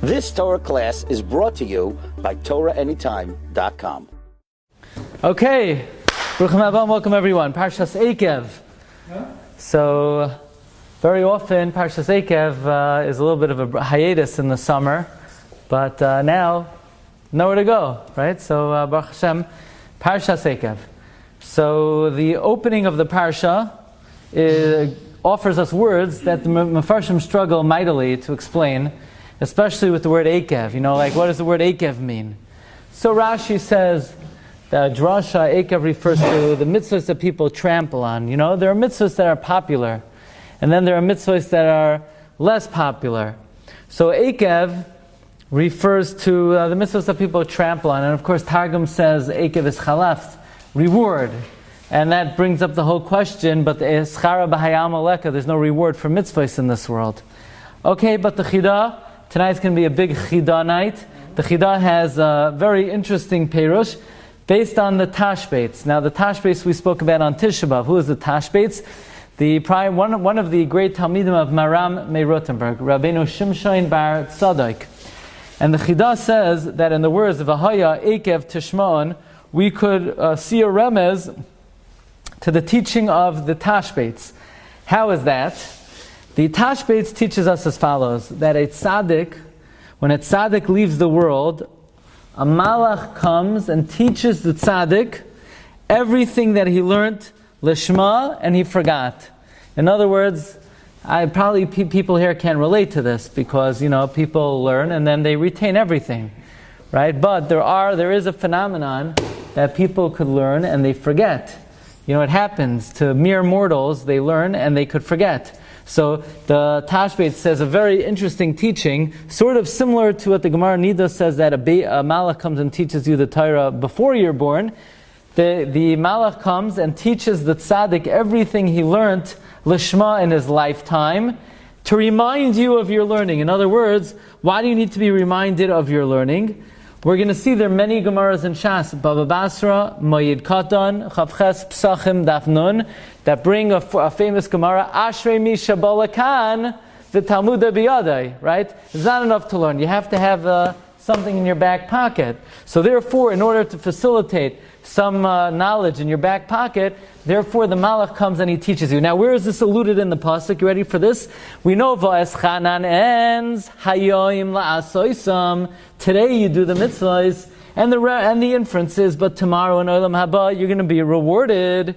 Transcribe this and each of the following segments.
This Torah class is brought to you by TorahAnytime.com. Okay, Baruch Haba, welcome everyone. Parshas Eikev. So, very often Parshas Eikev is a little bit of a hiatus in the summer, but now, nowhere to go, right? So, Baruch Hashem, Parshas Eikev. So, the opening of the Parsha offers us words that the Mefarshim struggle mightily to explain, especially with the word Eikev. You know, like, what does the word Eikev mean? So Rashi says that drasha Eikev refers to the mitzvahs that people trample on. You know, there are mitzvahs that are popular, and then there are mitzvahs that are less popular. So Eikev refers to the mitzvahs that people trample on. And of course, Targum says Eikev is chalaf, reward. And that brings up the whole question, but eschara b'hayam aleka, there's no reward for mitzvahs in this world. Okay, but the Chidah, tonight's going to be a big Chidah night. The Chidah has a very interesting perush based on the Tashbates. Now, the Tashbates we spoke about on Tisha B'Av. Who is the Tashbates? One of the great Talmidim of Maram Meirotenberg, Rabbeinu Shimshon bar Tzadok. And the Chidah says that in the words of Ahaya Eikev Tishmon, we could see a remez to the teaching of the Tashbates. How is that? The Tashbates teaches us as follows, that a tzaddik, when a tzaddik leaves the world, a malach comes and teaches the tzaddik everything that he learned lishma and he forgot. In other words, people here can relate to this because, you know, people learn and then they retain everything, right? But there is a phenomenon that people could learn and they forget. You know, it happens to mere mortals, they learn and they could forget. So the Tashbates says a very interesting teaching, sort of similar to what the Gemara Nida says, that a malach comes and teaches you the Torah before you're born. The malach comes and teaches the tzaddik everything he learned lishma in his lifetime to remind you of your learning. In other words, why do you need to be reminded of your learning? We're going to see there are many Gemaras in Shas, Baba Basra, Moyed Katan, Chavches Psachim Daf Nun, that bring a famous Gemara, Ashrei mi shabalakan v'talmuda biyadai, right? It's not enough to learn. You have to have something in your back pocket. So therefore, in order to facilitate some knowledge in your back pocket, therefore the malach comes and he teaches you. Now, where is this alluded in the pasuk? You ready for this? We know va'eschanan ends hayoim la'asoisam. Today you do the mitzvahs and the inferences, but tomorrow in Olam Haba you're going to be rewarded.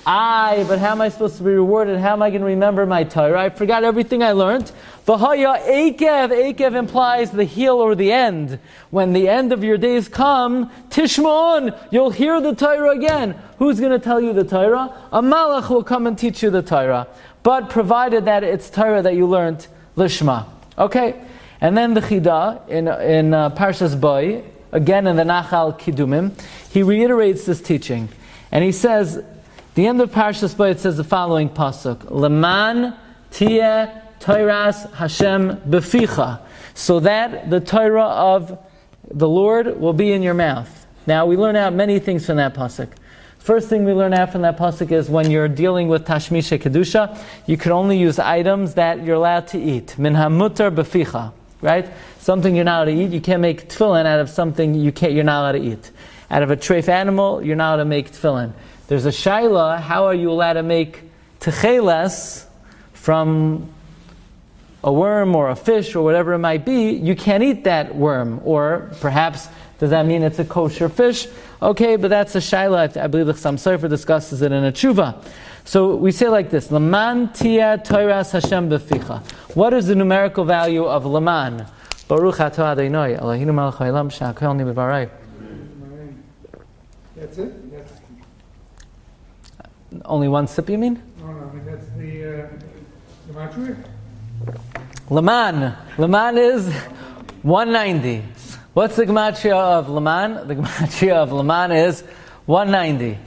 But how am I supposed to be rewarded? How am I going to remember my Torah? I forgot everything I learned. V'haya Eikev. Eikev implies the heel or the end. When the end of your days come, Tishmon, you'll hear the Torah again. Who's going to tell you the Torah? A malach will come and teach you the Torah. But provided that it's Torah that you learned, Lishma. Okay? And then the Chidah, in Parshas Boy, again in the Nachal Kidumim, he reiterates this teaching. And he says, the end of Parshas Boy, it says the following pasuk: Leman tieh Toras Hashem beficha, so that the Torah of the Lord will be in your mouth. Now we learn out many things from that pasuk. First thing we learn out from that pasuk is when you're dealing with Tashmisha Kedusha, you can only use items that you're allowed to eat. Min hamutar beficha, right? Something you're not allowed to eat. You can't make tefillin out of something you're not allowed to eat. Out of a treif animal, you're not allowed to make tefillin. There's a shaila, how are you allowed to make techeles from a worm or a fish or whatever it might be? You can't eat that worm. Or perhaps, does that mean it's a kosher fish? Okay, but that's a shaila. I believe the Chassam Sofer discusses it in a tshuva. So we say like this: Laman tieh Toras Hashem beficha. What is the numerical value of Laman? Baruch atah Adonai Eloheinu melech haolam she'akol neh b'dvarei. That's it? Only one sip, you mean? No, that's the Gematria. Laman. Laman is 190. What's the Gematria of Laman? The Gematria of Laman is 190.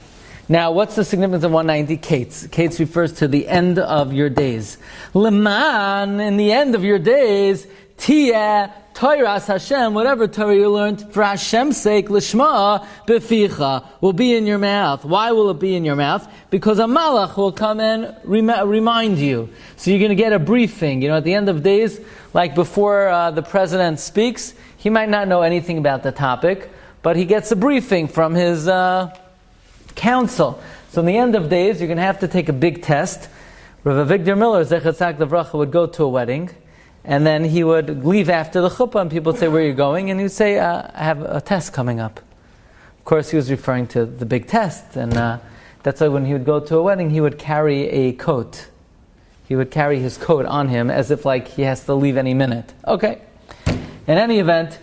Now, what's the significance of 190? Kates. Kates refers to the end of your days. Laman, in the end of your days, tieh Torahs Hashem, whatever Torah you learned, for Hashem's sake, Lishma beficha, will be in your mouth. Why will it be in your mouth? Because a malach will come and remind you. So you're going to get a briefing. At the end of days, like before the president speaks, he might not know anything about the topic, but he gets a briefing from his council. So in the end of days, you're going to have to take a big test. Rav Avigdor Miller, Zechat Tzak Livracha, would go to a wedding, and then he would leave after the chuppah, and people would say, where are you going? And he would say, I have a test coming up. Of course, he was referring to the big test, and that's why when he would go to a wedding, he would carry a coat. He would carry his coat on him as if like he has to leave any minute. Okay. In any event,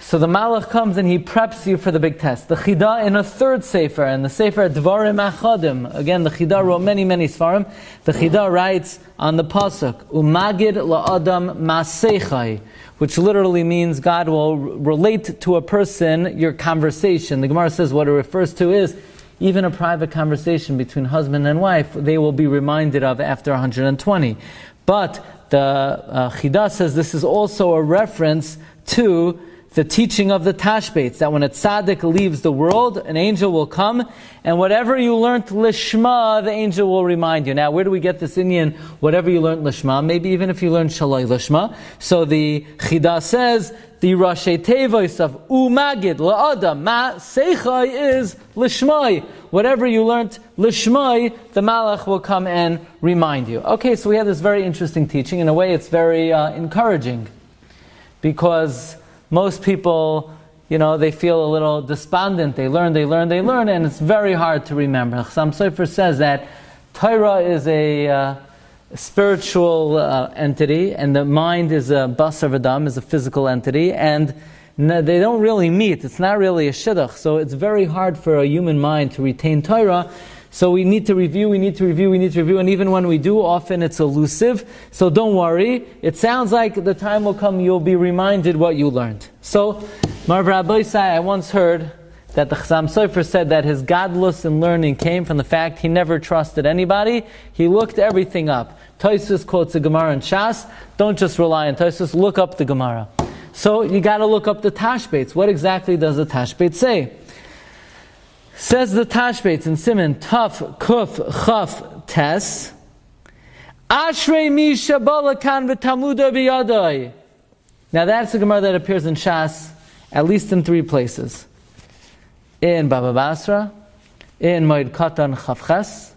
so the Malach comes and he preps you for the big test. The Chida in a third Sefer, and the Sefer Dvarim Achadim. Again, the Chida wrote many Sfarim. The Chida writes on the Pasuk, Umagid la'adam masechai, which literally means God will relate to a person your conversation. The Gemara says what it refers to is even a private conversation between husband and wife, they will be reminded of after 120. But the Chida says this is also a reference to the teaching of the Tashbates, that when a tzaddik leaves the world, an angel will come, and whatever you learnt lishma, the angel will remind you. Now, where do we get this Indian, whatever you learnt lishma? Maybe even if you learned shalai lishma. So the Chida says, the Rashi Tevois of Umagid la'adam ma seichai is lishmai. Whatever you learnt lishmai, the Malach will come and remind you. Okay, so we have this very interesting teaching. In a way, it's very encouraging, because most people, they feel a little despondent. They learn, and it's very hard to remember. Chassam Sofer says that Torah is a spiritual entity, and the mind is a basar v'dam, is a physical entity, and they don't really meet. It's not really a shidduch, so it's very hard for a human mind to retain Torah. So we need to review, and even when we do, often it's elusive. So don't worry. It sounds like the time will come you'll be reminded what you learned. So, Marv Rabbi Sai, I once heard that the Chassam Sofer said that his godless in learning came from the fact he never trusted anybody. He looked everything up. Tosfos quotes a Gemara in Shas. Don't just rely on Tosfos, look up the Gemara. So you got to look up the Tashbates. What exactly does the Tashbate say? Says the Tashbates in Siman Taf Kuf Chaf Tes, Ashrei mi shabalakan v'tamuda biyadai. Now that's a Gemara that appears in Shas at least in 3 places: in Baba Basra, in Moed Katan Chaf Ches,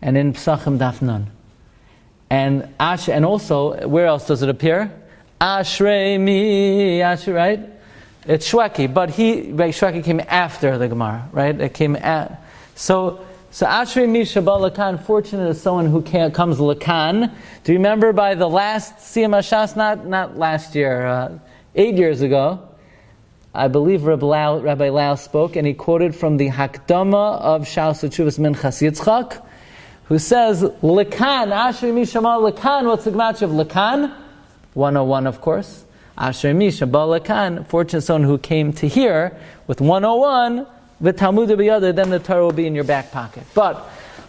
and in Psachim Daf Nun. And also, where else does it appear? Ashrei mi, Ashrei, right? It's Shweki, but Shweki came after the Gemara, right? It came at, so Ashrei mi shabal lakan, fortunate is someone who comes lakan. Do you remember by the last Siyam HaShas, not last year, 8 years ago, I believe Rabbi Lau spoke, and he quoted from the Hakdama of Shas Tshuvas Minchas Yitzchak, who says, lakan, Ashrei mi shabal lakan, what's the Gematria of lakan? 101, of course. Asher Misha Balakan, fortunate someone who came to hear with 101, the Talmud b'yada, then the Torah will be in your back pocket. But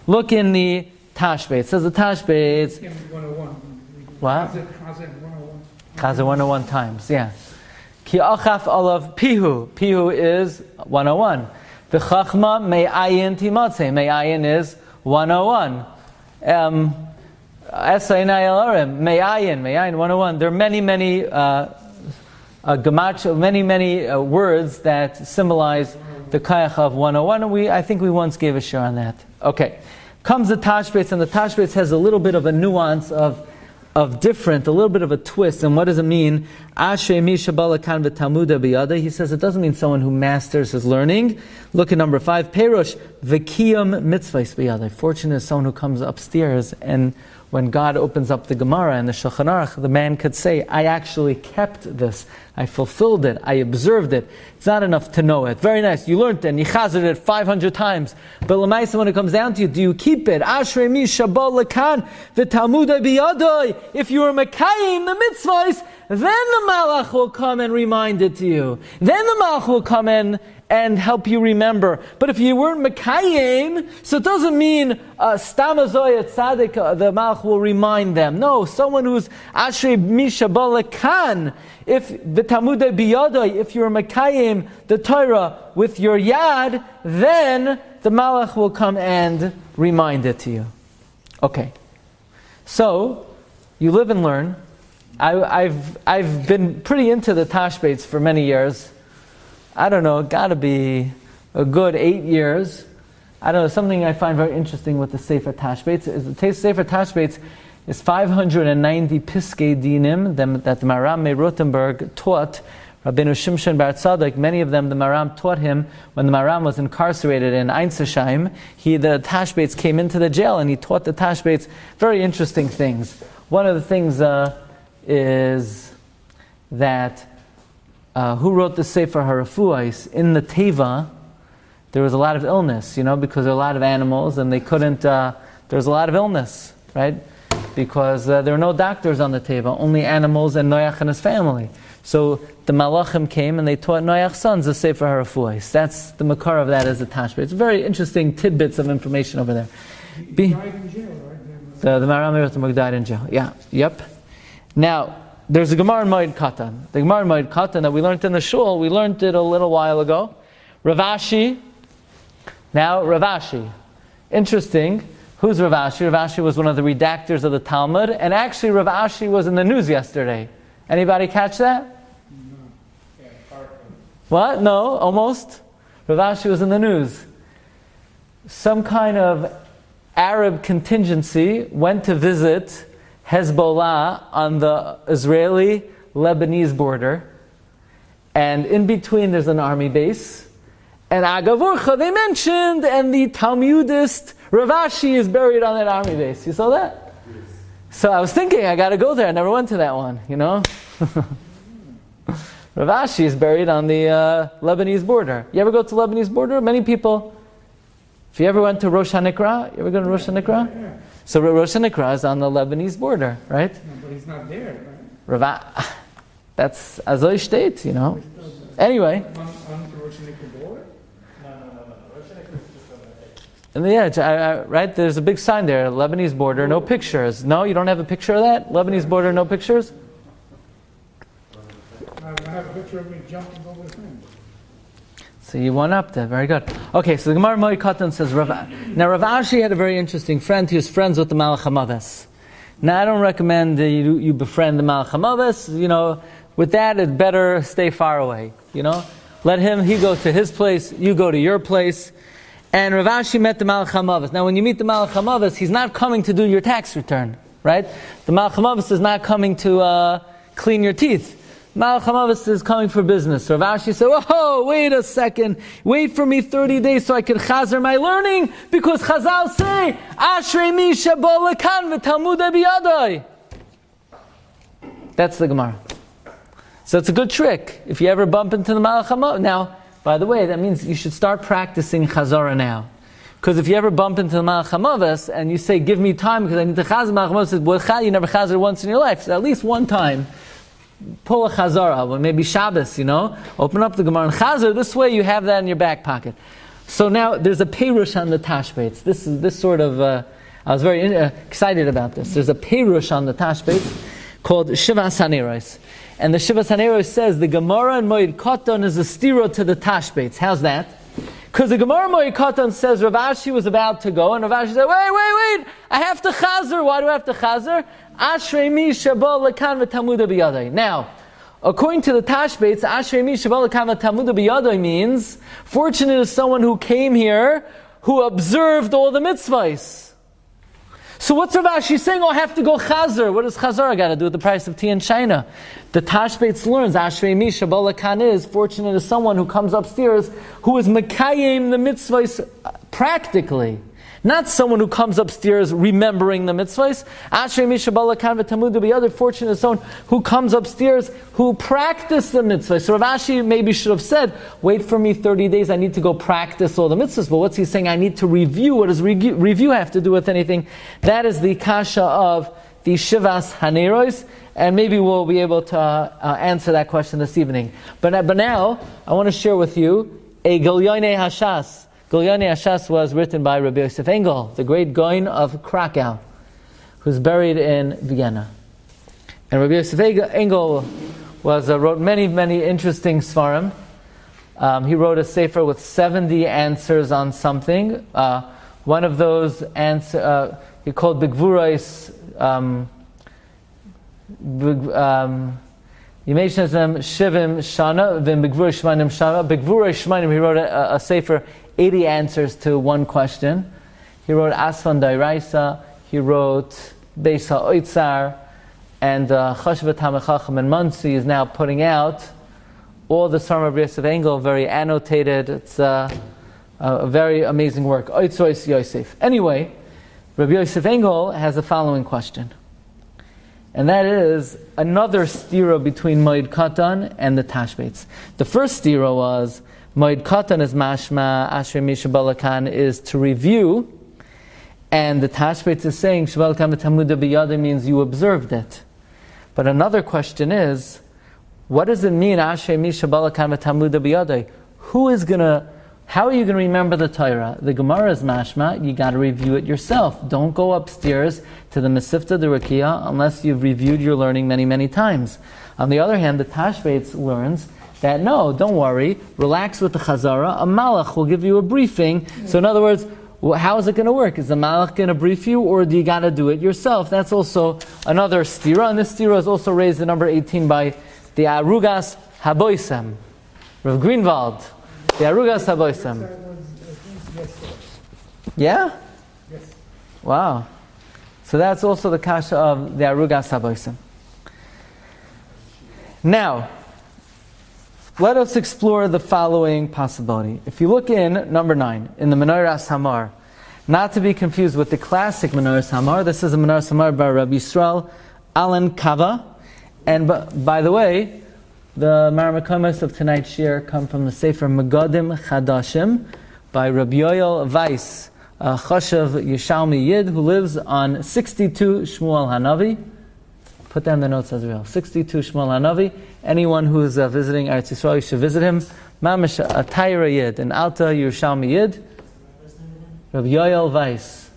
look in the Tashbates. It says the Tashbates. 101. What? Chazer 101. Chazer 101 times, yeah. Ki achaf alav pihu. Pihu is 101. The Chachma me'ayin timatze. Me'ayin is 101. Me'ayin 101. There are many Gematria, words that symbolize the Kayach of 101, and I think we once gave a share on that. Okay. Comes the Tashbates, and the Tashbates has a little bit of a nuance of different, a little bit of a twist. And what does it mean? Ashrei mi shabalakan v'talmuda biyada. He says it doesn't mean someone who masters his learning. Look at number 5. Perush v'kiyam mitzvahs biyada. Fortunate is someone who comes upstairs, and when God opens up the Gemara and the Shulchan Aruch, the man could say, I actually kept this. I fulfilled it. I observed it. It's not enough to know it. Very nice. You learned it and you chazed it 500 times. But l'maisa, when it comes down to you, do you keep it? Ashrei mi shabal lakan v'talmuda biyadai. If you are mekayim the mitzvahs, then the malach will come and remind it to you. Then the malach will come and and help you remember. But if you weren't Mekayim, so it doesn't mean Stamazoy Tzadik, the Malach will remind them. No, someone who's Ashrei Misha Balakan, if V'tamudei Biyadai, if you're Mekayim, the Torah, with your Yad, then the Malach will come and remind it to you. Okay. So, you live and learn. I've been pretty into the Tashbates for many years. I don't know, gotta be a good 8 years. I don't know, something I find very interesting with the Sefer Tashbates is the Sefer Tashbates is 590 Piskei Dinim that the Maram Meir Rothenburg taught Rabbeinu Shimshon Bar Tzadok. Many of them the Maram taught him when the Maram was incarcerated in Einsesheim. The Tashbates came into the jail and he taught the Tashbates very interesting things. One of the things is that who wrote the Sefer HaRafuais? In the Teva, there was a lot of illness, because there were a lot of animals and they couldn't, there was a lot of illness, right? Because there were no doctors on the Teva, only animals and Noach and his family. So the Malachim came and they taught Noach's sons the Sefer HaRafuais. That's the makar of that as a Tashbet. It's very interesting tidbits of information over there. He died in jail, right? The Maram Meir Rothenburg died in jail. Yeah, yep. Now, there's a Gemara in Moed Katan. The Gemara in Moed Katan that we learned in the shul, we learned it a little while ago. Rav Ashi. Now, Rav Ashi. Interesting. Who's Rav Ashi? Rav Ashi was one of the redactors of the Talmud, and actually Rav Ashi was in the news yesterday. Anybody catch that? No. Yeah, what? No, almost. Rav Ashi was in the news. Some kind of Arab contingency went to visit Hezbollah on the Israeli-Lebanese border, and in between there's an army base, and Agavurcha they mentioned, and the Talmudist Rav Ashi is buried on that army base. You saw that? Yes. So I was thinking, I got to go there. I never went to that one, Rav Ashi is buried on the Lebanese border. You ever go to the Lebanese border? Many people. If you ever went to Rosh HaNikra, you ever go to Rosh HaNikra? Yeah. So Rosh HaNikra is on the Lebanese border, right? No, but he's not there, right? That's Azoy State, Anyway. On the Rosh HaNikra border? No. Rosh HaNikra is just on the edge. And right, there's a big sign there, Lebanese border, no pictures. No, you don't have a picture of that? Lebanese border, no pictures? I have a picture of me jumping over the fence. So you went up there, very good. Okay, so the Gemara Moed Katan says, Rav Ashi had a very interesting friend. He was friends with the Malach HaMaves. Now I don't recommend that you befriend the Malach HaMaves. With that, it's better stay far away. Let he go to his place, you go to your place. And Rav Ashi met the Malach HaMaves. Now when you meet the Malach HaMaves, he's not coming to do your tax return, right? The Malach HaMaves is not coming to clean your teeth. Malach HaMaves is coming for business. So Rav Ashi said, "Oh, wait a second. Wait for me 30 days so I can chazer my learning, because Chazal say, Ashrei mi shebo lekan v'talmudei biyadai." That's the Gemara. So it's a good trick. If you ever bump into the Malach HaMaves. Now, by the way, that means you should start practicing chazara now. Because if you ever bump into the Malach HaMaves and you say, "Give me time because I need to chazer," Malach HaMaves says, "Well, you never chazer once in your life. So at least one time, pull a chazara, well, maybe Shabbos, open up the Gemara and chazar. This way you have that in your back pocket." So now there's a perush on the Tashbates. This sort of, I was very excited about this. There's a perush on the Tashbates called Shivas Haneros. And the Shivas Haneros says the Gemara in Moed Katan is a stira to the Tashbates. How's that? Because the Gemara Moed Katan says Rav Ashi was about to go, and Rav Ashi said, wait, I have to chazer. Why do I have to chazer? Ashrei mi sheba lekan v'talmudei biyadai. Now, according to the Tashbates, Ashrei mi sheba lekan v'talmudei biyadai means, fortunate is someone who came here, who observed all the mitzvahs. So what's Rav Ashi saying? I have to go chazer. What does chazer got to do with the price of tea in China? The Tashbates learns, Ashrei mi sheba lekan is, fortunate is someone who comes upstairs, who is mekayim the mitzvahs practically. Not someone who comes upstairs remembering the mitzvahs. Ashrei mi sheba lekan v'talmudei biyadai, fortunate is someone who comes upstairs who practice the mitzvahs. So Rav Ashi maybe should have said, wait for me 30 days, I need to go practice all the mitzvahs. But what's he saying? I need to review. What does review have to do with anything? That is the kasha of the Shivas Haneros, and maybe we'll be able to answer that question this evening. But now, I want to share with you a Gilyonei Hashas. Gilyonei Hashas was written by Rabbi Yosef Engel, the great Gaon of Krakow, who's buried in Vienna. And Rabbi Yosef Engel wrote many, many interesting svarim. He wrote a sefer with 70 answers on something. One of those answers he called Begvurais Yemeshazem Shivim Shana, then Begvurais Shmanim Shana. Begvurais Shmanim, he wrote a sefer, 80 answers to one question. He wrote Asfan Dairaisa, he wrote Beis HaOitzar, and Chashvat HaMechacham and Munsi is now putting out all the Svarim of Rabbi Yosef Engel, very annotated. It's a very amazing work. Oitzois Yosef. Anyway, Rabbi Yosef Engel has the following question. And that is another stira between Moed Katan and the Tashbates. The first stira was, Moed Katan is mashma, Ashrei Mi Shabalakan is to review, and the Tashbates is saying, Shabalakan v'tamuda b'yada means you observed it. But another question is, what does it mean, Ashrei Mi Shabalakan v'tamuda b'yada? How are you going to remember the Torah? The Gemara is mashma, you got to review it yourself. Don't go upstairs to the Mesivta, the Rakia, unless you've reviewed your learning many, many times. On the other hand, the Tashbates learns that no, don't worry, relax with the Chazara, a Malach will give you a briefing. So in other words, how is it going to work? Is the Malach going to brief you, or do you got to do it yourself? That's also another stira, and this stira is also raised in number 18 by the Arugas Haboisem, Rav Greenwald. The Arugas Haboisem. Yeah? Yes. Wow. So that's also the kasha of the Arugas Haboisem. Now, let us explore the following possibility. If you look in number 9, in the Menorah Hamar, not to be confused with the classic Menorah Hamar, this is a Menorah Hamar by Rabbi Yisrael Alan Kava. And by the way, the Maramakomas of tonight's Shiur come from the Sefer Megadim Chadashim by Rabbi Yoel Weiss, a Choshev Yishalmi Yid who lives on 62 Shmuel Hanavi. Put down the notes as well. 62 Shmuel Hanavi. Anyone who is visiting Eretz Yisrael, you should visit him. Mamash a Taira Yid, an Alta Yerushalmi Yid. Rabbi Yoel Weiss.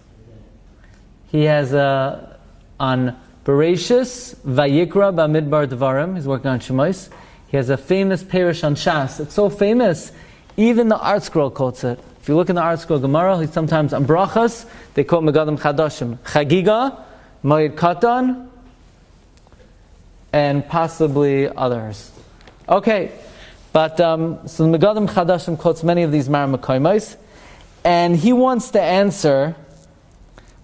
He has on Bereshis Vayikra Bamidbar Devarim. He's working on Shemais. He has a famous Perish on Shas. It's so famous, even the Art Scroll quotes it. If you look in the Art Scroll Gemara, he sometimes on Brachas, they quote Megadim Chadashim. Chagiga, Moed Katan, and possibly others. Okay, but so the Megadim Chadashim quotes many of these Maramakoimais, and he wants to answer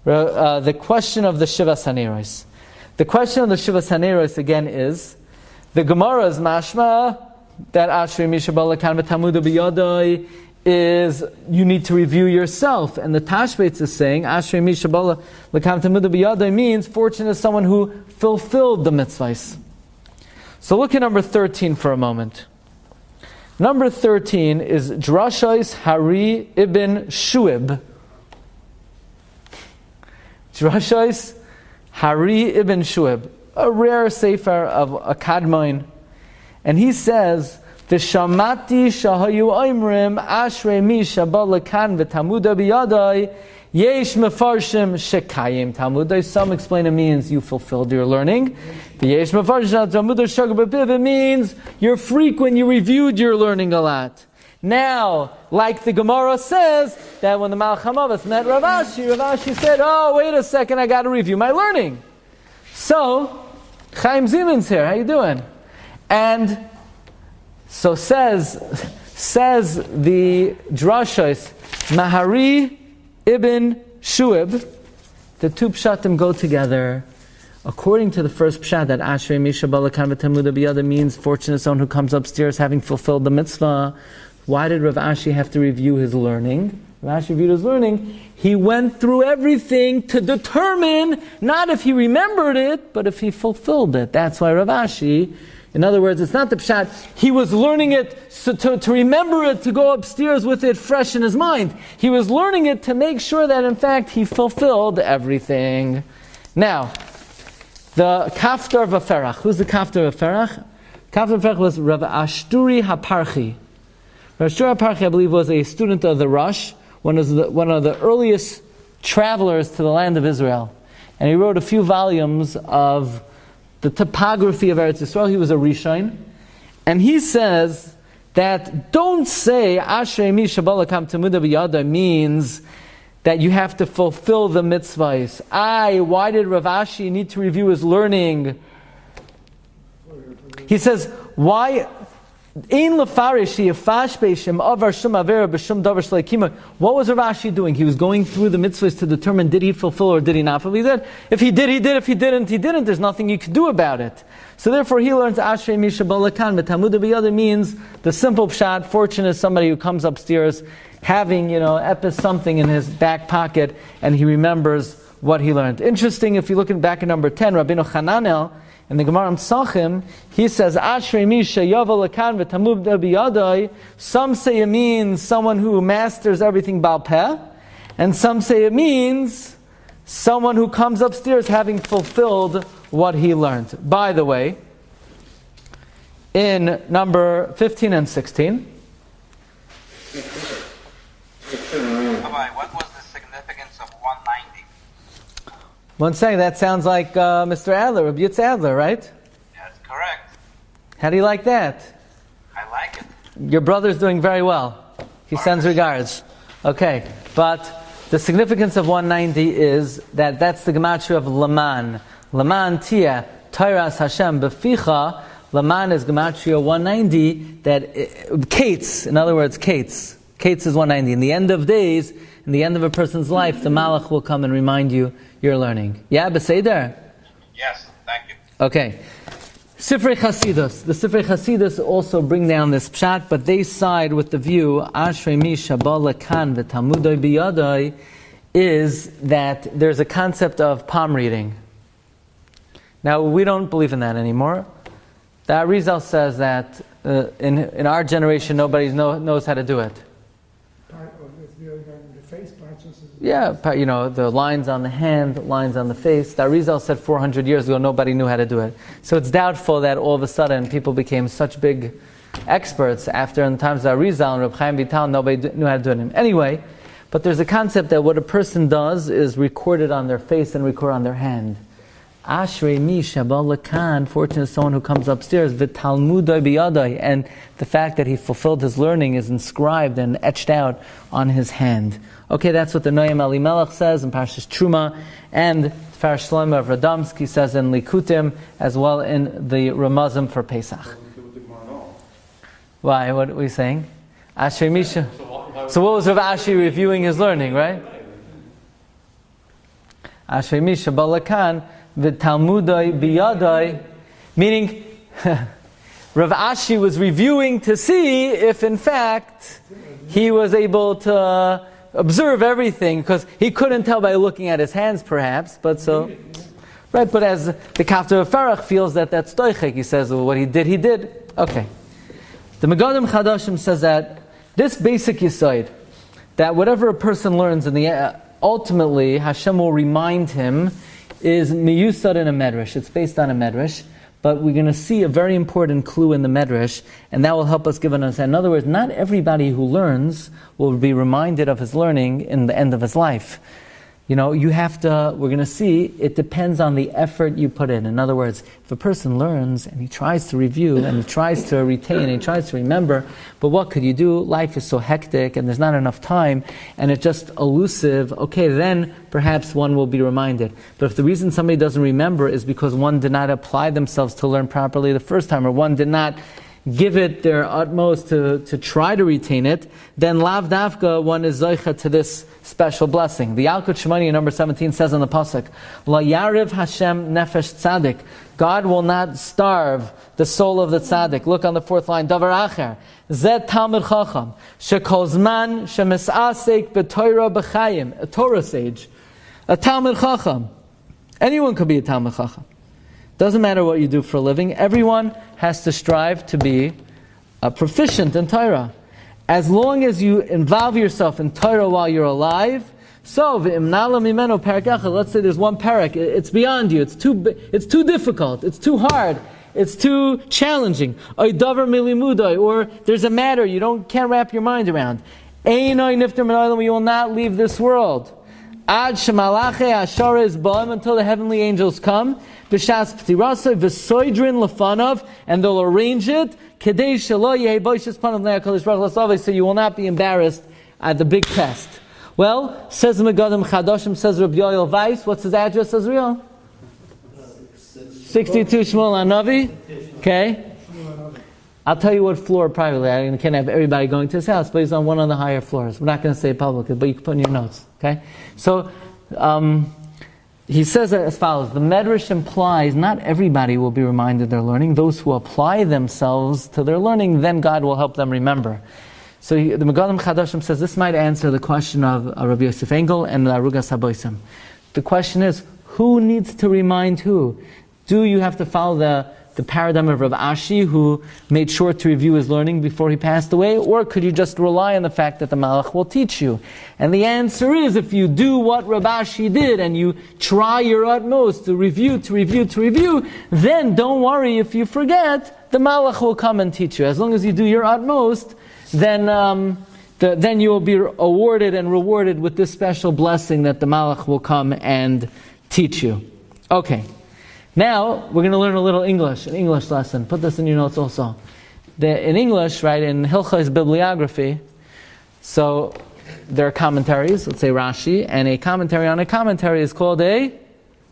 the question of the Shivas Haneros. The question of the Shivas Haneros again is, the Gemara is mashma that Ashrei Mi Shabalakan v'tamuda b'yadai is you need to review yourself, and the Tashbates is saying Ashrei Mi Shabalakan v'tamuda b'yadai means fortunate is someone who fulfilled the mitzvahs. So look at number 13 for a moment. Number 13 is Drashos Hari ibn Shuib. Drashos Hari ibn Shuib, a rare sefer of a Kadmon, and he says, "V'shamati shahayu oimrim ashrei mi shabalakan v'tamuda biyadai yesh mefarshim shekayim tamudai." Some explain it means you fulfilled your learning. The yesh mefarshim tamudai shagababiv, it means you're frequent, you reviewed your learning a lot. Now, like the Gemara says, that when the Malach HaMavos met Rav Ashi said, "Oh, wait a second, I got to review my learning." So, Chaim Zieman's here. How you doing? And so says the Drashos Mahari ibn Shuib. The two pshatim go together. According to the first pshat, that Ashrei Mi Shabalakan v'tamuda b'yada means fortunate someone who comes upstairs having fulfilled the mitzvah. Why did Rav Ashi have to review his learning? Rav Ashi reviewed his learning. He went through everything to determine not if he remembered it, but if he fulfilled it. That's why Rav Ashi, in other words, it's not the pshat, he was learning it to remember it, to go upstairs with it fresh in his mind. He was learning it to make sure that in fact he fulfilled everything. Now, the Kaftar V'Ferach. Who's the Kaftar V'Ferach? Kaftar V'Ferach was Rav Ashturi HaParchi. Rosh Parchi, I believe, was a student of the Rosh, one of the earliest travelers to the land of Israel. And he wrote a few volumes of the topography of Eretz Yisrael. He was a Rishon. And he says that don't say Ashrei mi shabalakam temuda b'yada means that you have to fulfill the mitzvahs. Why did Rav Ashi need to review his learning? He says, why? What was Rav Ashi doing? He was going through the mitzvahs to determine did he fulfill or did he not fulfill. He said, if he did, he did. If he didn't, he didn't. There's nothing you could do about it. So therefore he learns Ashrei Misha Balakan. But Talmud B'yada means the simple pshat. Fortunate is somebody who comes upstairs having, epis something in his back pocket and he remembers what he learned. Interesting, if you look back at number 10, Rabbeinu Hananel, in the Gemara Sachim, he says, Ashrei Misha Yaval Lakan v'Tamud B'yadai. Some say it means someone who masters everything Baal Peh, and some say it means someone who comes upstairs having fulfilled what he learned. By the way, in number 15 and 16, what was the significance of 190? One saying that sounds like Mr. Adler, Rabbi Yitzhak Adler, right? That's correct. How do you like that? I like it. Your brother's doing very well. He sends regards. Okay, but the significance of 190 is that that's the Gematria of Laman. Laman tia, Tairas Hashem beficha. Laman is Gematria 190, that Kates, in other words, Kates. Kates is 190. In the end of days, in the end of a person's life, the Malach will come and remind you you're learning. Yeah, Beseder? Yes, thank you. Okay. Sifrei Chasidus. The Sifrei Chasidus also bring down this pshat, but they side with the view, Ashrei mi shabal lakan v'talmudoi biyadoi, is that there's a concept of palm reading. Now, we don't believe in that anymore. The Arizal says that in our generation, nobody knows how to do it. Yeah, the lines on the hand, lines on the face. The Arizal said 400 years ago nobody knew how to do it. So it's doubtful that all of a sudden people became such big experts after in the times of the Arizal and Reb Chaim Vital, nobody knew how to do it. Anyway, but there's a concept that what a person does is recorded on their face and recorded on their hand. Ashrei mi shabal lakan, fortunate is someone who comes upstairs, v'talmudoi biyadoi, and the fact that he fulfilled his learning is inscribed and etched out on his hand. Okay, that's what the Noam Elimelech says in Parshas Truma, and Farish Shlomo of Radomsky says in Likutim, as well in the Ramazim for Pesach. Why? What are we saying? Ashrei Misha. So what was Rav Ashi reviewing his learning, right? Ashrei Misha balakan v'talmudoi biyadoi, meaning Rav Ashi was reviewing to see if in fact he was able to observe everything, because he couldn't tell by looking at his hands perhaps, but so, right, but as the Kafter of Farach feels that that's doichek, he says, well, what he did. Okay. The Megadim Chadashim says that this basic yesod, that whatever a person learns in the ultimately Hashem will remind him, is miyusad in a medrash. It's based on a medrash, but we're going to see a very important clue in the medrash, and that will help us give an understanding. In other words, not everybody who learns will be reminded of his learning in the end of his life. You have to, we're going to see, it depends on the effort you put in. In other words, if a person learns and he tries to review and he tries to retain and he tries to remember, but what could you do? Life is so hectic and there's not enough time and it's just elusive, okay, then perhaps one will be reminded. But if the reason somebody doesn't remember is because one did not apply themselves to learn properly the first time, or one did not give it their utmost to try to retain it, then lav davka, one is zoicha to this special blessing. The Yalkut Shemoni in number 17 says on the pasuk, La yariv Hashem nefesh tzadik, God will not starve the soul of the tzaddik. Look on the fourth line, davar acher, zet talmid chacham, shekol zman shemisasek b'toira b'chayim, a Torah sage, a talmid chacham. Anyone could be a talmid chacham. Doesn't matter what you do for a living. Everyone has to strive to be proficient in Torah. As long as you involve yourself in Torah while you're alive, so let's say there's one parak, it's beyond you, it's too difficult, it's too hard, It's too challenging. Or there's a matter you can't wrap your mind around. We will not leave this world. Until the heavenly angels come. And they'll arrange it. So you will not be embarrassed at the big test. Well, says the Megadim Chadashim, says Rabbi Yoel Weiss. What's his address, Azriel? 62 Shmuel Hanavi. Okay. I'll tell you what floor privately. I can't have everybody going to his house, but he's on one of the higher floors. We're not going to say it publicly, but you can put in your notes. Okay. So he says as follows: the Medrash implies not everybody will be reminded they're learning. Those who apply themselves to their learning, then God will help them remember. So the Megadim Chadashim says this might answer the question of Rabbi Yosef Engel and Arugas Haboisim. The question is, who needs to remind who? Do you have to follow the paradigm of Rav Ashi, who made sure to review his learning before he passed away? Or could you just rely on the fact that the Malach will teach you? And the answer is, if you do what Rav Ashi did, and you try your utmost to review, then don't worry if you forget, the Malach will come and teach you. As long as you do your utmost, then you will be awarded and rewarded with this special blessing that the Malach will come and teach you. Okay. Now, we're going to learn a little English, an English lesson. Put this in your notes also. In English, right, in Hilchos bibliography, so there are commentaries, let's say Rashi, and a commentary on a commentary is called a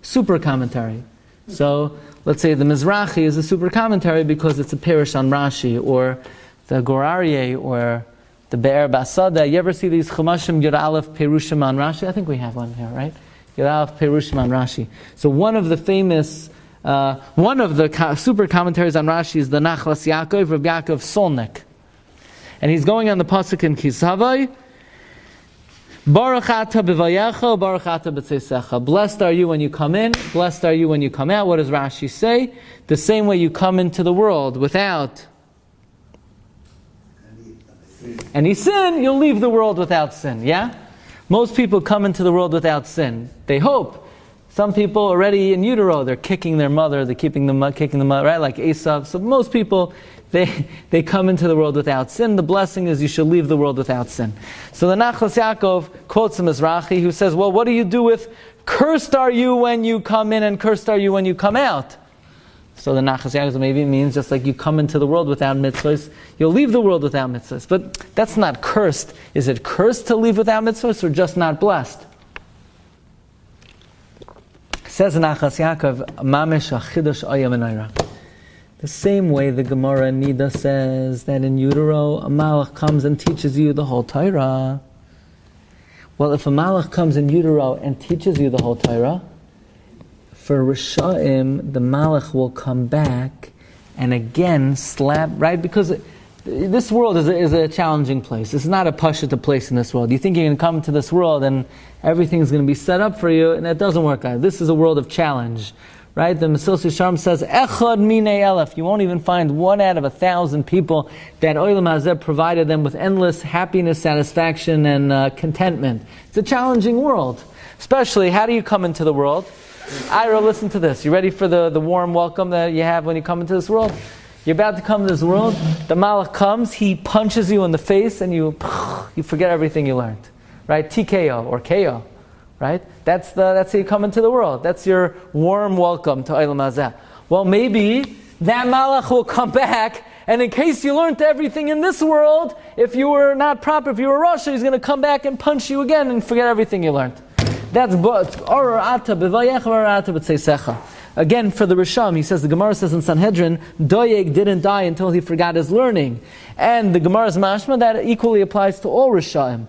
super commentary. So, let's say the Mizrahi is a super commentary because it's a parish on Rashi, or the Gorarie, or the Be'er Basada. You ever see these Chumashim Yud Aleph Perushim on Rashi? I think we have one here, right? Yud Aleph Perushim on Rashi. So one of the super commentaries on Rashi is the Nachlas Yaakov, Rabbi Yaakov Solnik. And he's going on the Pasuk in Kisavai, Baruch ata b'vayecha, Baruch ata b'tzeisecha. Blessed are you when you come in, blessed are you when you come out. What does Rashi say? The same way you come into the world without any sin, you'll leave the world without sin, yeah? Most people come into the world without sin. They hope. Some people already in utero, they're kicking their mother, they're kicking the mother, right? Like Esav. So most people, they come into the world without sin. The blessing is you should leave the world without sin. So the Nachlas Yaakov quotes a Mizrahi who says, well, what do you do with cursed are you when you come in and cursed are you when you come out? So the Nachlas Yaakov maybe means just like you come into the world without mitzvahs, you'll leave the world without mitzvahs. But that's not cursed. Is it cursed to leave without mitzvahs or just not blessed? Says the Nachlas Yaakov, Mamesh achidush ayam enayra. The same way the Gemara Nida says that in utero a malach comes and teaches you the whole Torah. Well, if a malach comes in utero and teaches you the whole Torah, for Rishaim, the Malach will come back and again slap, right? Because this world is a challenging place. It's not a pashut place in this world. You think you're going to come to this world and everything's going to be set up for you, and that doesn't work out. This is a world of challenge, right? The Mesivta Sharm says, Echad minei elef. You won't even find 1 out of 1,000 people that Olam Hazeh provided them with endless happiness, satisfaction, and contentment. It's a challenging world. Especially, how do you come into the world? Ira, listen to this. You ready for the warm welcome that you have when you come into this world? You're about to come to this world. The Malach comes, he punches you in the face, and you forget everything you learned. Right? TKO or KO. Right? That's how you come into the world. That's your warm welcome to Olam Hazeh. Well, maybe that Malach will come back, and in case you learned everything in this world, if you were not proper, if you were Russia, he's going to come back and punch you again and forget everything you learned. That's again for the Risham. He says the Gemara says in Sanhedrin, Doeg didn't die until he forgot his learning, and the Gemara's mashma that equally applies to all Rishaim.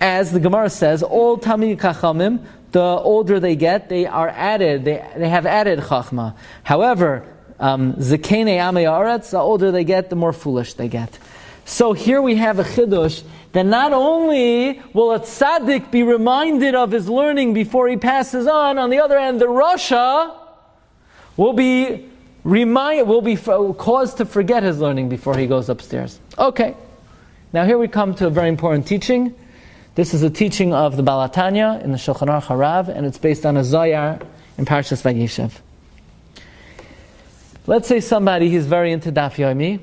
As the Gemara says, all Tamid Chachamim, the older they get, they are added. They have added Chachma. However, Zekenei Amei Haaretz, the older they get, the more foolish they get. So here we have a chidush that not only will a tzaddik be reminded of his learning before he passes on the other hand, the Rasha will be caused to forget his learning before he goes upstairs. Okay. Now here we come to a very important teaching. This is a teaching of the Baal HaTanya in the Shulchan Aruch Harav, and it's based on a Zohar in Parshas Vayeshev. Let's say somebody, he's very into Daf Yomi,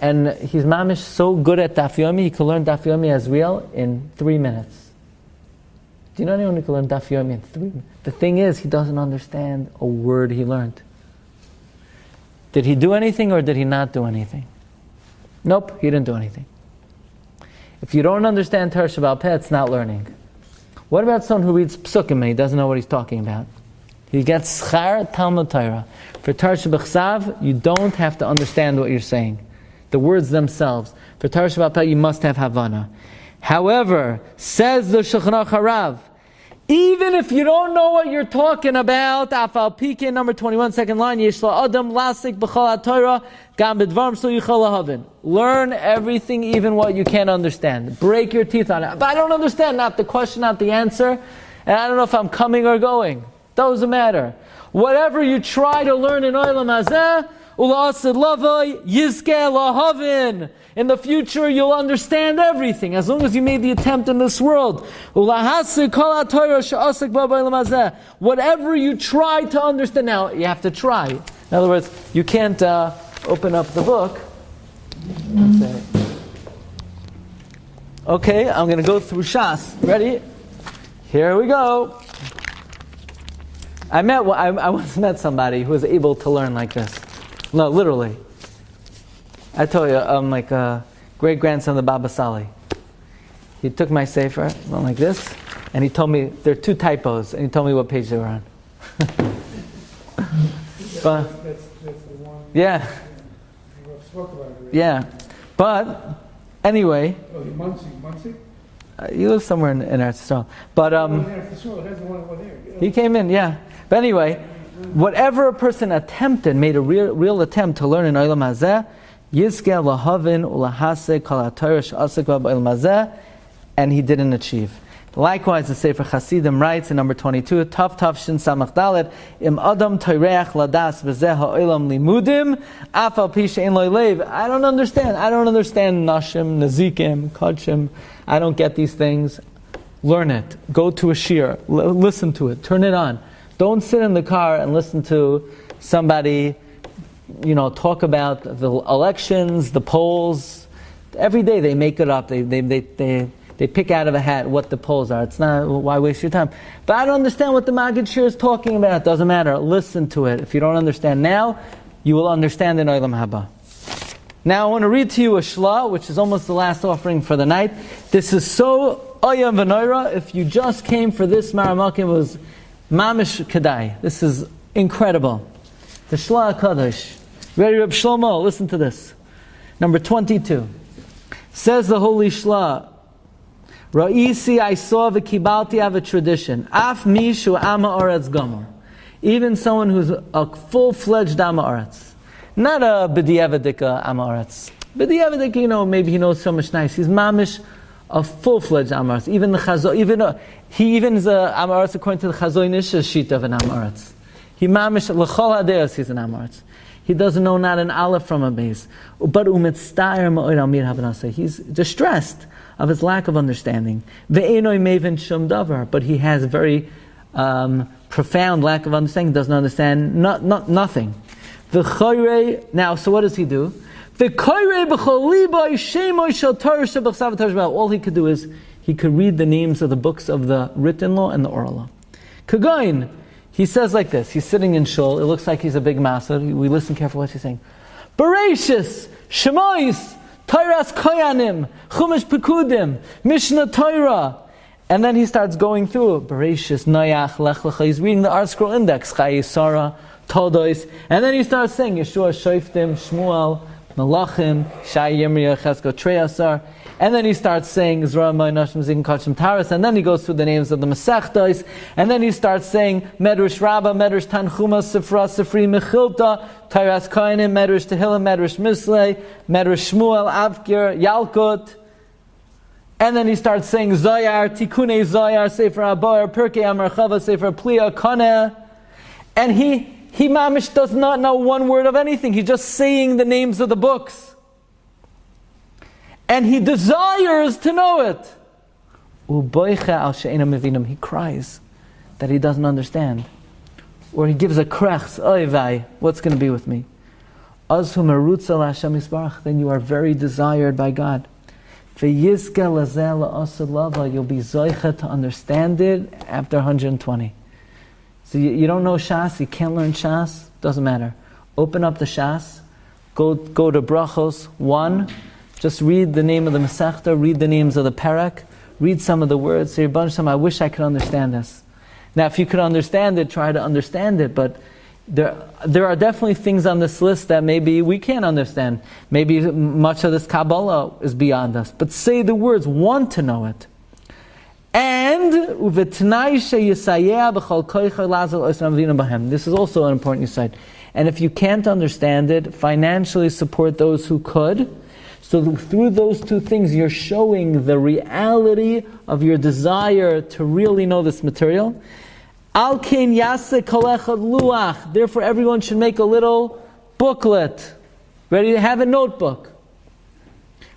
and he's mamish so good at Daf Yomi, he can learn Daf Yomi as real in 3 minutes. Do you know anyone who can learn Daf Yomi in 3 minutes? The thing is, he doesn't understand a word he learned. Did he do anything or did he not do anything? Nope, he didn't do anything. If you don't understand Torah Shabbat Peh, it's not learning. What about someone who reads Psukim and he doesn't know what he's talking about? He gets Schar Talmud Torah. For Torah Shabbat Chsav, you don't have to understand what you're saying. The words themselves. For Torah Shabbat Peh, you must have Havana. However, says the Shulchan Aruch Harav, even if you don't know what you're talking about, Afal Pike, number 21, second line, Yeshla Adam Lasik B'chol HaTorah, Gam B'dvarim So Yichol Lahavin. Learn everything, even what you can't understand. Break your teeth on it. But I don't understand, not the question, not the answer, and I don't know if I'm coming or going. Doesn't matter. Whatever you try to learn in Olam Hazeh, Ula'asid Lavai, Yizkeh Lahavin. In the future, you'll understand everything, as long as you made the attempt in this world. Whatever you try to understand, now you have to try. In other words, you can't open up the book. Okay, I'm going to go through Shas. Ready? Here we go. I once met somebody who was able to learn like this. No, literally. I told you, I'm like a great-grandson of the Baba Sali. He took my sefer, went like this, and he told me there are 2 typos, and he told me what page they were on. But, That's the one. yeah. We spoke about it. Yeah. But, anyway. Oh, Muncie? He lives somewhere in Eretz Yisrael. But, That's the one over there. he came in, yeah. But anyway, whatever a person attempted, made a real attempt to learn in Olam Hazeh, Yizkeh lahavin ulahase kol haTorah she'asek ba b'olam hazeh, and he didn't achieve. Likewise, the Sefer Chasidim writes in number 22, Tav Tav Shin Samach Dalet, Im Adam Toireach Ladas V'zeh ha'olam limudim, Afal Pi she'en lo leiv. I don't understand Nashim, Nazikim, Kodshim. I don't get these things. Learn it. Go to a shiur. Listen to it. Turn it on. Don't sit in the car and listen to somebody talk about the elections, the polls. Every day they make it up. They pick out of a hat what the polls are. It's not, why waste your time? But I don't understand what the Maggid Shiur is talking about. It doesn't matter. Listen to it. If you don't understand now, you will understand in Olam Haba. Now I want to read to you a shla, which is almost the last offering for the night. This is so ayam v'noira. If you just came for this Maramakim, it was mamish kedai. This is incredible. The Shla HaKadosh. Ready, Reb Shlomo? Listen to this. Number 22. Says the Holy Shla, Ra'isi, I saw v'kibalti, I have a tradition. Af mishu ama aretz gomer. Even someone who's a full-fledged ama aretz. Not a b'di'evedika ama aretz. B'di'evedika, maybe he knows so much nice. He's mamish, a full-fledged ama aretz. Even the Chazon, he even is a ama aretz according to the Chazon Ish's sheet of an ama aretz. He mamish l'chol hadeos, he's an amaretz. He doesn't know not an aleph from a base. But umitztayer ma'od al mir havanaseh. He's distressed of his lack of understanding. Ve'enoi mevin shum davar. But he has a very profound lack of understanding. Doesn't understand nothing. V'choyrei. Now, so what does he do? V'choyrei b'chol libay shemoy shel Torah sheb'chsav Tashbates. All he could do is he could read the names of the books of the written law and the oral law. Kagoin. He says like this, he's sitting in shul, it looks like he's a big master, we listen carefully what he's saying. Bereshis, Shemois, Tairas Koyanim, Chumash Pekudim, Mishnah Torah. And then he starts going through, Bereshis, Noach, Lech Lecha, he's reading the Art Scroll Index, Chai Sarah, Todois, and then he starts saying, Yeshua, Shoiftim, Shmuel, Malachim, Shai Yemriya, Chesko, Treyasar. And then he starts saying Zra Ma'inashim Zin Kachim Taras, and then he goes through the names of the Masechtos, and then he starts saying Medrash Rabbah, Medrash Tanchuma, Sifra, Sifri, Mechilta, Tairas Kohanim, Medrash Tehillim, Medrash Mislei, Medrash Shmuel, Avkir, Yalkut. And then he starts saying Zoyar, Tikunei Zoyar, Sefer Abar, Pirkei Amarchava, Sefer Pliya, Koneh. And he mamish does not know one word of anything. He's just saying the names of the books. And he desires to know it. He cries that he doesn't understand. Or he gives a krechs, oy vay, what's going to be with me? Azhu merutza la'Hashem yisbarach, then you are very desired by God. Ve'yizke lazeh la'asad lava, you'll be zoicha to understand it after 120. So you don't know Shas, you can't learn Shas, doesn't matter. Open up the Shas, go to Brachos 1, just read the name of the Mesivta, read the names of the Perek, read some of the words, say, I wish I could understand this. Now if you could understand it, try to understand it, but there are definitely things on this list that maybe we can't understand. Maybe much of this Kabbalah is beyond us. But say the words, want to know it. And this is also an important insight. And if you can't understand it, financially support those who could. So through those two things, you're showing the reality of your desire to really know this material. Therefore, everyone should make a little booklet. Ready to have a notebook.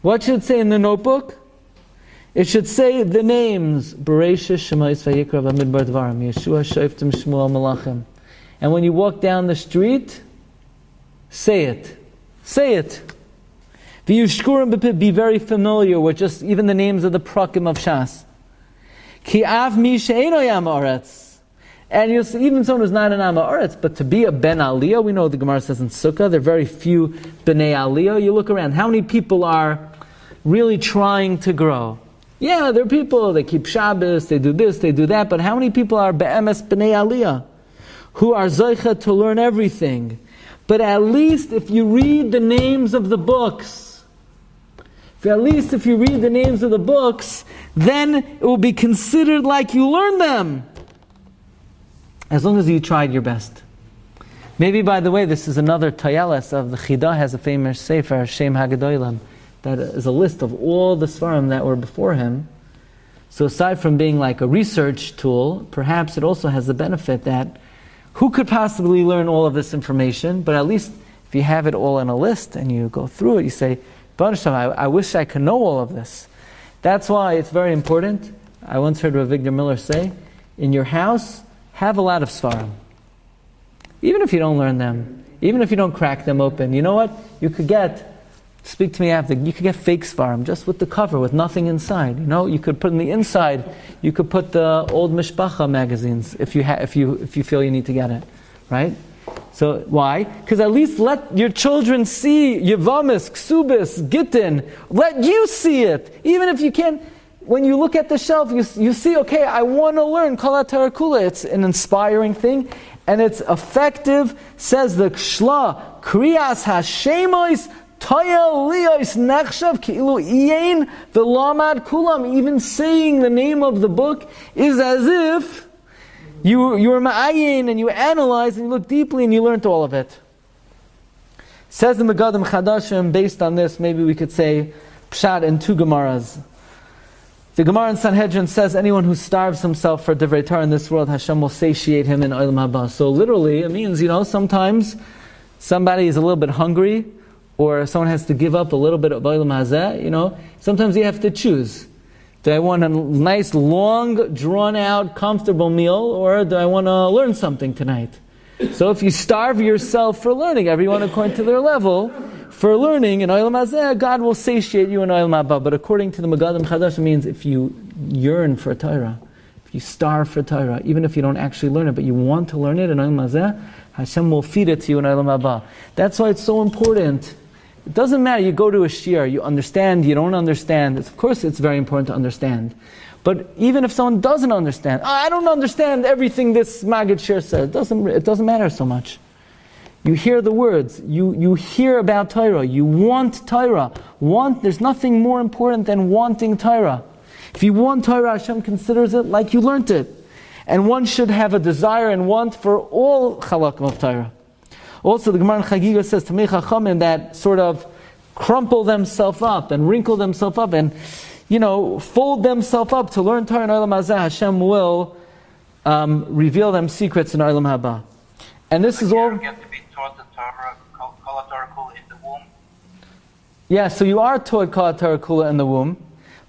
What should it say in the notebook? It should say the names. Bereshis, Shemais, Vayikra, Bamidbar Dvarim, Yeshua, Shoftim, Shmuel, Malachim. And when you walk down the street, say it. Say it. Be very familiar with just even the names of the prakim of Shas. Ki av mi she'eno yam haaretz. And you'll see, even someone who's not an Am Haaretz, but to be a Ben Aliyah, we know the Gemara says in Sukkah, there are very few Bnei Aliyah. You look around, how many people are really trying to grow? Yeah, there are people, they keep Shabbos, they do this, they do that, but how many people are Be'emes Bnei Aliyah, who are Zoicha to learn everything? But at least if you read the names of the books, if you read the names of the books, then it will be considered like you learned them. As long as you tried your best. Maybe, by the way, this is another tayeles of the Chida has a famous sefer, Shem Hagadolim, that is a list of all the svarim that were before him. So aside from being like a research tool, perhaps it also has the benefit that who could possibly learn all of this information? But at least if you have it all in a list and you go through it, you say, I wish I could know all of this. That's why it's very important. I once heard Rabbi Miller say, in your house, have a lot of svarim. Even if you don't learn them, even if you don't crack them open, you know what? You could get, speak to me after, you could get fake svarim, just with the cover, with nothing inside. You know, you could put in the inside, you could put the old Mishpacha magazines, if you feel you need to get it. Right? So, why? Because at least let your children see Yevamis, Ksubis, Gittin. Let you see it. Even if you can't. When you look at the shelf, you see, okay, I want to learn Kol HaTorah. It's an inspiring thing, and it's effective. Says the Kshla, Kriyas HaShemois, Toyel Liyos Nechshav, Ki'ilu Iyein, V'Lamad Kulam. Even saying the name of the book is as if you were ma'ayin, and you analyze, and you look deeply, and you learned all of it. Says the Megadim Chadashim, based on this, maybe we could say, Pshat in two Gemaras. The Gemara in Sanhedrin says anyone who starves himself for Divrei Torah in this world, Hashem will satiate him in Olam Haba. So literally, it means, sometimes somebody is a little bit hungry, or someone has to give up a little bit of Olam Hazeh, sometimes you have to choose. Do I want a nice, long, drawn-out, comfortable meal, or do I want to learn something tonight? So if you starve yourself for learning, everyone according to their level, for learning in Olam Hazeh, God will satiate you in Olam Haba. But according to the Megadim Chadash, it means if you yearn for Torah, if you starve for Torah, even if you don't actually learn it, but you want to learn it in Olam Hazeh, Hashem will feed it to you in Olam Haba. That's why it's so important. It doesn't matter, you go to a shiur, you understand, you don't understand. Of course it's very important to understand. But even if someone doesn't understand, I don't understand everything this Maggid shiur says, it doesn't matter so much. You hear the words, you hear about Torah, you want Torah. There's nothing more important than wanting Torah. If you want Torah, Hashem considers it like you learned it. And one should have a desire and want for all chalakim of Torah. Also, the Gemara in Chagiga says, Tamei Chachamim, that sort of crumple themselves up and wrinkle themselves up and, fold themselves up to learn Torah in Olam Hazeh, Hashem will reveal them secrets in Olam Haba. And this is all. Get to be taught the Torah, Kol HaTorah in the womb. Yeah, so you are taught Kol HaTorah in the womb,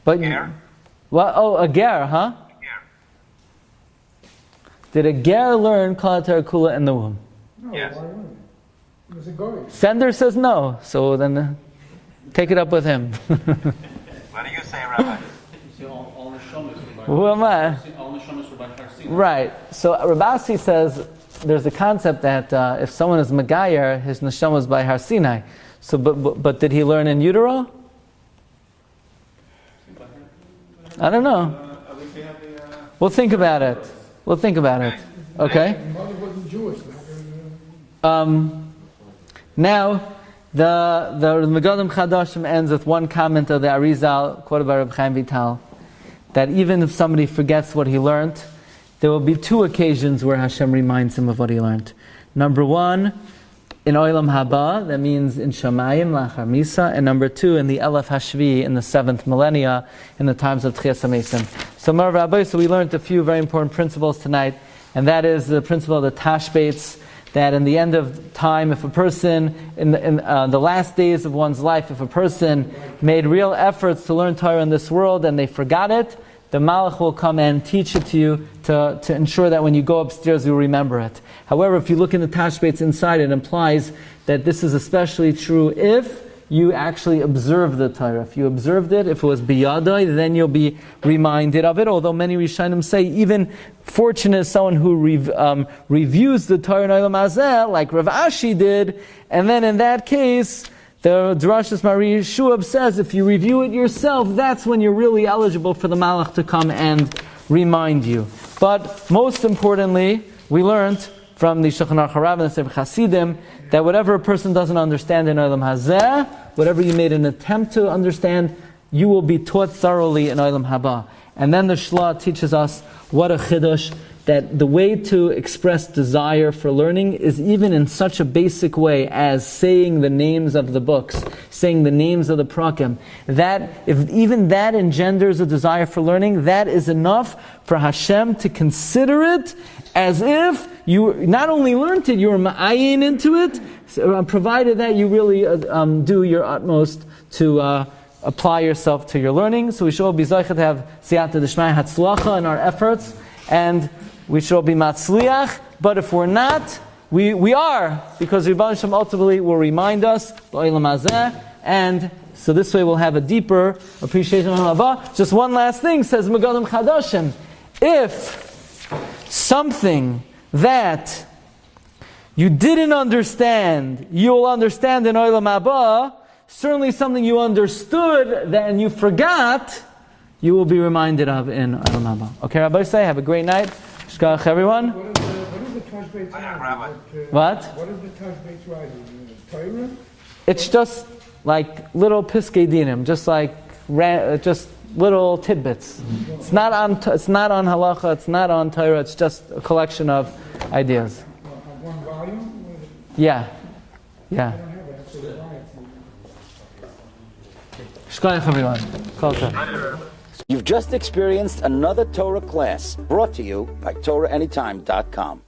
but Ger? A ger, huh? Ger. Did a ger learn Kol HaTorah in the womb? No, Yes. why wouldn't It was a goy. Sender says no, so then take it up with him. What do you say, Rabbi? All neshamas were by Who am I? all neshamas were by Parshas. Right. So Rabasi says there's a concept that if someone is Megayer, his neshama is by Har Sinai. So, but did he learn in utero? I don't know. We'll think about it. We'll think about it. Okay. The mother wasn't Jewish. Now, the Megadim Chadashim ends with one comment of the Arizal, quoted by Reb Chaim Vital, that even if somebody forgets what he learned, there will be two occasions where Hashem reminds him of what he learned. Number one, in Olam Haba, that means in Shamayim, Lachar Misa, and number two, in the Elef Hashvi, in the 7th millennia, in the times of Tchias HaMesim. So, Rabbi, we learned a few very important principles tonight, and that is the principle of the Tashbates, that in the end of time, if a person, in the last days of one's life, if a person made real efforts to learn Torah in this world and they forgot it, the Malach will come and teach it to you to ensure that when you go upstairs you remember it. However, if you look in the Tashbates inside, it implies that this is especially true if you actually observe the Torah. If you observed it, if it was biyadai, then you'll be reminded of it. Although many Rishonim say even fortunate is someone who reviews the Torah in Olam Hazeh, like Rav Ashi did, and then in that case, the Drashas Mari Shuab says if you review it yourself, that's when you're really eligible for the Malach to come and remind you. But most importantly, we learned from the Shulchan Aruch Harav and the Sefer Hasidim that whatever a person doesn't understand in Olam Hazeh, whatever you made an attempt to understand, you will be taught thoroughly in Olam Haba. And then the Shla teaches us what a chiddush, that the way to express desire for learning is even in such a basic way as saying the names of the books, saying the names of the prakim. That, if even that engenders a desire for learning, that is enough for Hashem to consider it as if you not only learned it, you were ma'ayin into it, provided that you really do your utmost to apply yourself to your learning. So we should all be zeicha to have siyata d'shmaya hatzlacha in our efforts, and we should all be matzliach. But if we're not, we are, because Rebbeinu Shem ultimately will remind us l'olam hazeh, and so this way we'll have a deeper appreciation of Hava. Just one last thing, says Megadim Chadashim. If something that you didn't understand, you'll understand in Olam Haba, certainly something you understood and you forgot, you will be reminded of in Olam Haba. Okay, Rabbi say, have a great night. Shkach everyone. What is the Tashbates writing? What? What is the Tashbates writing? Torah? It's just like little piskei dinim, just like just little tidbits. It's not on halacha. It's not on Torah. It's just a collection of ideas. One volume? Yeah. I don't have it. That's a volume. Shkoyach everyone. Kol tov. You've just experienced another Torah class brought to you by TorahAnytime.com.